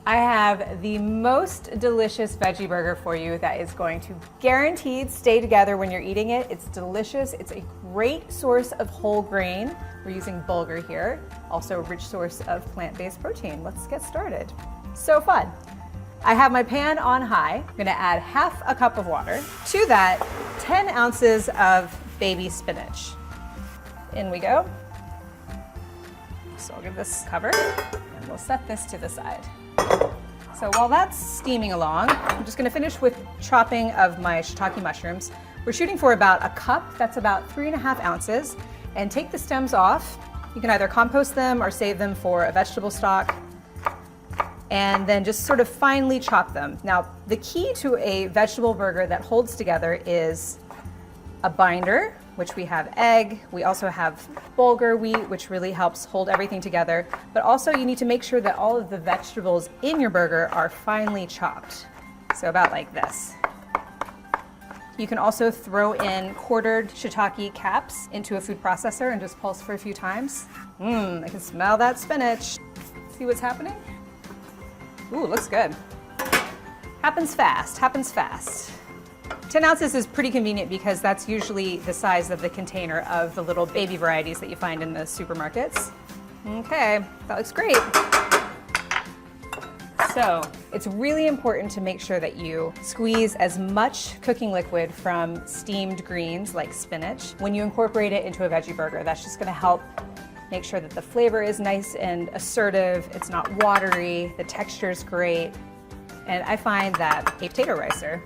I have the most delicious veggie burger for you that is going to guaranteed stay together when you're eating it. It's delicious. It's a great source of whole grain. We're using bulgur here. Also a rich source of plant-based protein. Let's get started. So fun. I have my pan on high. I'm gonna add half a cup of water. To that, 10 ounces of baby spinach. In we go. So I'll give this a cover and we'll set this to the side. So while that's steaming along, I'm just gonna finish with chopping of my shiitake mushrooms. We're shooting for about a cup, that's about 3.5 ounces, and take the stems off. You can either compost them or save them for a vegetable stock, and then just sort of finely chop them. Now, the key to a vegetable burger that holds together is a binder, which we have egg. We also have bulgur wheat, which really helps hold everything together. But also you need to make sure that all of the vegetables in your burger are finely chopped. So about like this. You can also throw in quartered shiitake caps into a food processor and just pulse for a few times. I can smell that spinach. See what's happening? Ooh, looks good. Happens fast, happens fast. 10 ounces is pretty convenient because that's usually the size of the container of the little baby varieties that you find in the supermarkets. Okay, that looks great. So it's really important to make sure that you squeeze as much cooking liquid from steamed greens like spinach when you incorporate it into a veggie burger. That's just gonna help make sure that the flavor is nice and assertive, it's not watery, the texture is great. And I find that a potato ricer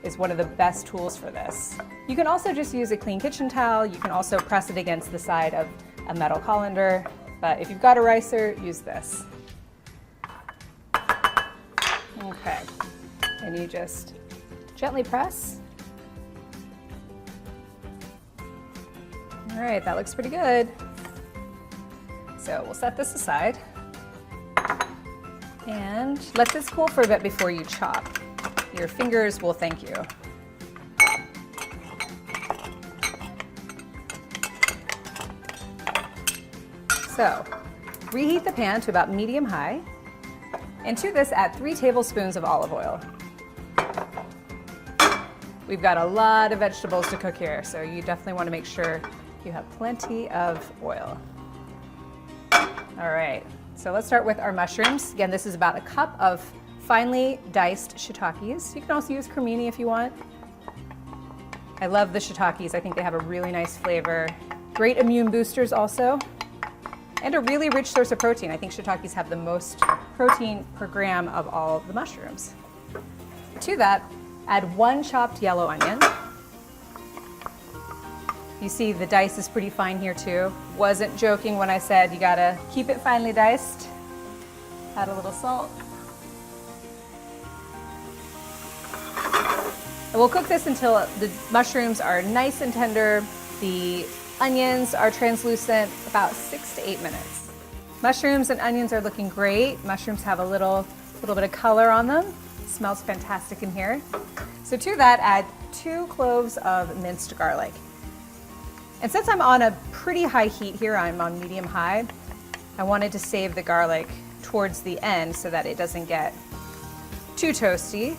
is one of the best tools for this. You can also just use a clean kitchen towel. You can also press it against the side of a metal colander. But if you've got a ricer, use this. Okay, and you just gently press. All right, that looks pretty good. So we'll set this aside and let this cool for a bit before you chop. Your fingers will thank you. So, reheat the pan to about medium-high, and to this add 3 tablespoons of olive oil. We've got a lot of vegetables to cook here, so you definitely want to make sure you have plenty of oil. All right, so let's start with our mushrooms. Again, this is about a cup of finely diced shiitakes. You can also use cremini if you want. I love the shiitakes. I think they have a really nice flavor. Great immune boosters also, and a really rich source of protein. I think shiitakes have the most protein per gram of all the mushrooms. To that, add 1 chopped yellow onion. You see the dice is pretty fine here too. Wasn't joking when I said you gotta keep it finely diced. Add a little salt. And we'll cook this until the mushrooms are nice and tender, the onions are translucent, about 6 to 8 minutes. Mushrooms and onions are looking great. Mushrooms have a little bit of color on them. It smells fantastic in here. So to that, add 2 cloves of minced garlic. And since I'm on a pretty high heat here, I'm on medium-high, I wanted to save the garlic towards the end so that it doesn't get too toasty.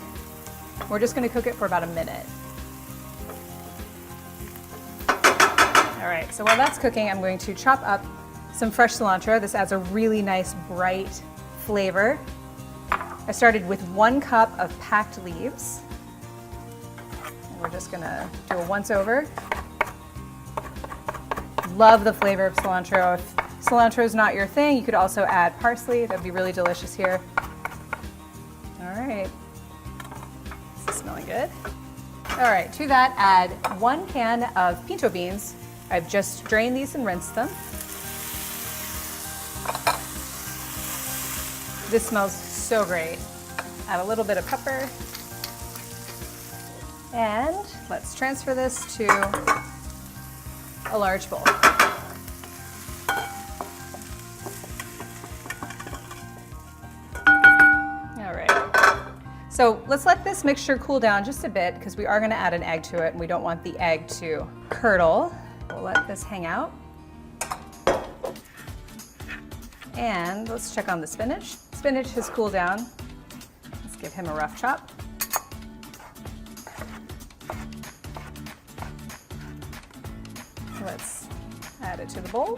We're just gonna cook it for about a minute. All right, so while that's cooking, I'm going to chop up some fresh cilantro. This adds a really nice, bright flavor. I started with 1 cup of packed leaves. And we're just gonna do a once over. Love the flavor of cilantro. If cilantro is not your thing, you could also add parsley. That'd be really delicious here. All right. This is smelling good. All right, to that, add 1 can of pinto beans. I've just drained these and rinsed them. This smells so great. Add a little bit of pepper. And let's transfer this to a large bowl. All right. So let's let this mixture cool down just a bit because we are going to add an egg to it and we don't want the egg to curdle. We'll let this hang out. And let's check on the spinach. Spinach has cooled down. Give him a rough chop. Let's add it to the bowl.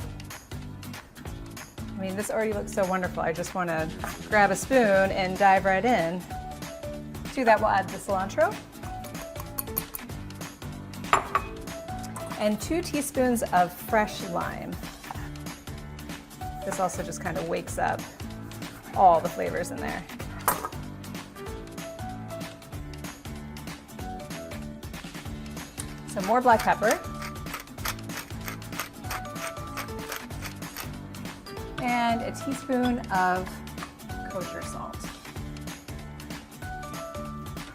I mean, this already looks so wonderful. I just want to grab a spoon and dive right in. To that, we'll add the cilantro. And 2 teaspoons of fresh lime. This also just kind of wakes up all the flavors in there. Some more black pepper. And a teaspoon of kosher salt.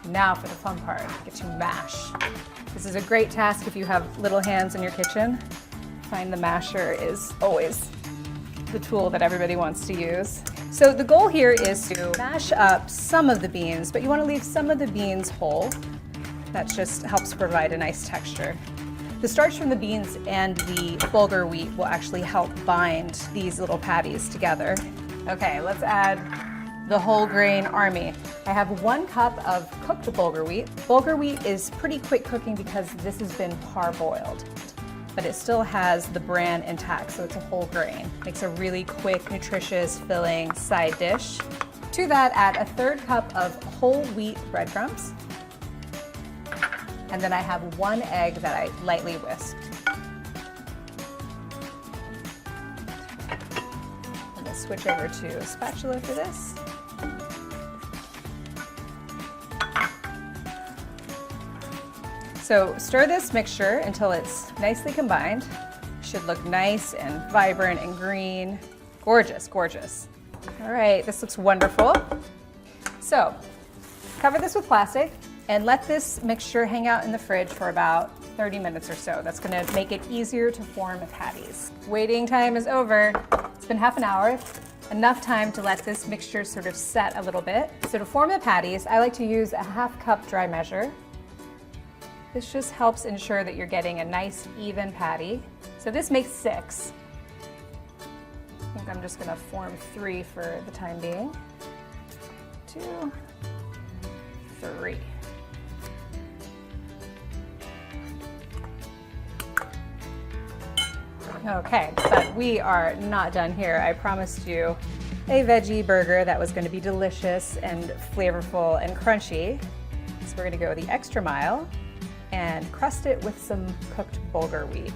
Now for the fun part, get to mash. This is a great task if you have little hands in your kitchen. Find the masher is always the tool that everybody wants to use. So the goal here is to mash up some of the beans, but you want to leave some of the beans whole. That just helps provide a nice texture. The starch from the beans and the bulgur wheat will actually help bind these little patties together. Okay, let's add the whole grain army. I have 1 cup of cooked bulgur wheat. Bulgur wheat is pretty quick cooking because this has been parboiled, but it still has the bran intact, so it's a whole grain. Makes a really quick, nutritious, filling side dish. To that, add a 1/3 cup of whole wheat breadcrumbs. And then I have 1 egg that I lightly whisked. I'm gonna switch over to a spatula for this. So stir this mixture until it's nicely combined. Should look nice and vibrant and green. Gorgeous, gorgeous. All right, this looks wonderful. So cover this with plastic and let this mixture hang out in the fridge for about 30 minutes or so. That's gonna make it easier to form patties. Waiting time is over. It's been half an hour. Enough time to let this mixture sort of set a little bit. So to form the patties, I like to use a 1/2 cup dry measure. This just helps ensure that you're getting a nice even patty. So this makes 6. I think I'm just gonna form 3 for the time being. 2, 3. Okay, but we are not done here. I promised you a veggie burger that was going to be delicious and flavorful and crunchy. So we're going to go the extra mile and crust it with some cooked bulgur wheat.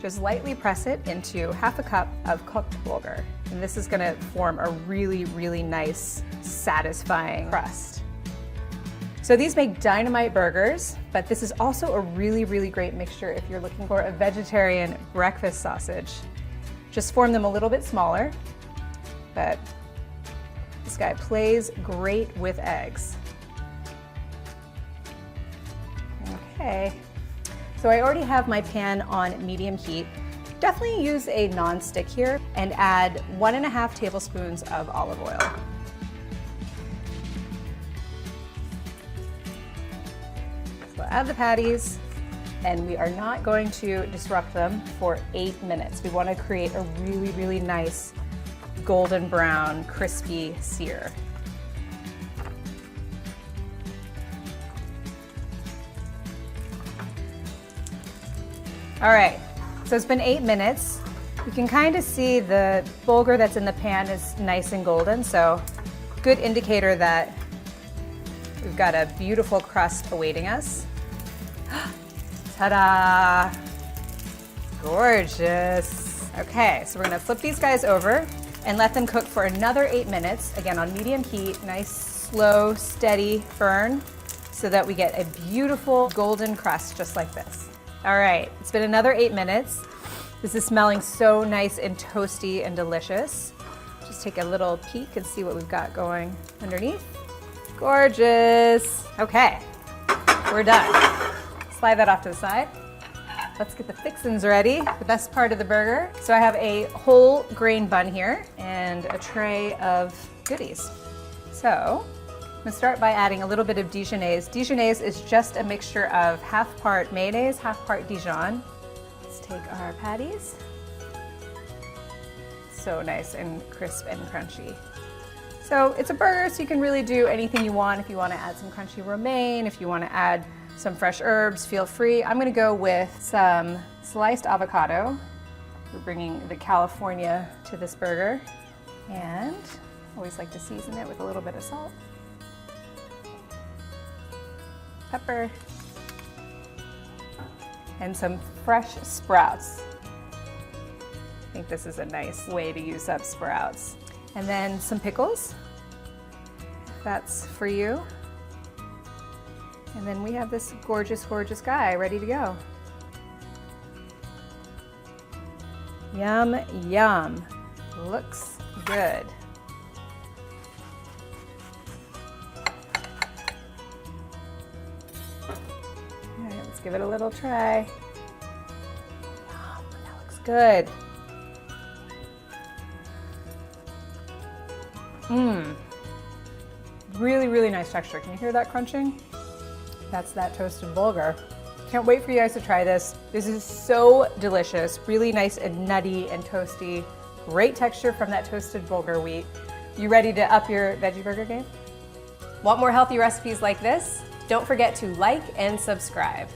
Just lightly press it into 1/2 cup of cooked bulgur. And this is going to form a really, really nice, satisfying crust. So these make dynamite burgers, but this is also a really, really great mixture if you're looking for a vegetarian breakfast sausage. Just form them a little bit smaller, but this guy plays great with eggs. Okay, so I already have my pan on medium heat. Definitely use a non-stick here and add 1½ tablespoons of olive oil. Add the patties, and we are not going to disrupt them for 8 minutes. We want to create a really, really nice golden brown, crispy sear. All right, so it's been 8 minutes. You can kind of see the bulgur that's in the pan is nice and golden, so good indicator that we've got a beautiful crust awaiting us. Ta-da! Gorgeous. Okay, so we're gonna flip these guys over and let them cook for another 8 minutes, again on medium heat, nice, slow, steady burn, so that we get a beautiful golden crust just like this. All right, it's been another 8 minutes. This is smelling so nice and toasty and delicious. Just take a little peek and see what we've got going underneath. Gorgeous. Okay, we're done. Slide that off to the side. Let's get the fixins ready, the best part of the burger. So I have a whole grain bun here and a tray of goodies. So I'm gonna start by adding a little bit of Dijonnaise. Dijonnaise is just a mixture of 1/2 part mayonnaise, 1/2 part Dijon. Let's take our patties. So nice and crisp and crunchy. So it's a burger, so you can really do anything you want. If you want to add some crunchy romaine, if you want to add some fresh herbs, feel free. I'm going to go with some sliced avocado. We're bringing the California to this burger. And I always like to season it with a little bit of salt, pepper, and some fresh sprouts. I think this is a nice way to use up sprouts. And then some pickles, if that's for you. And then we have this gorgeous, gorgeous guy ready to go. Yum, yum. Looks good. All right, let's give it a little try. Yum, that looks good. Really, really nice texture. Can you hear that crunching? That's that toasted bulgur. Can't wait for you guys to try this. This is so delicious, really nice and nutty and toasty. Great texture from that toasted bulgur wheat. You ready to up your veggie burger game? Want more healthy recipes like this? Don't forget to like and subscribe.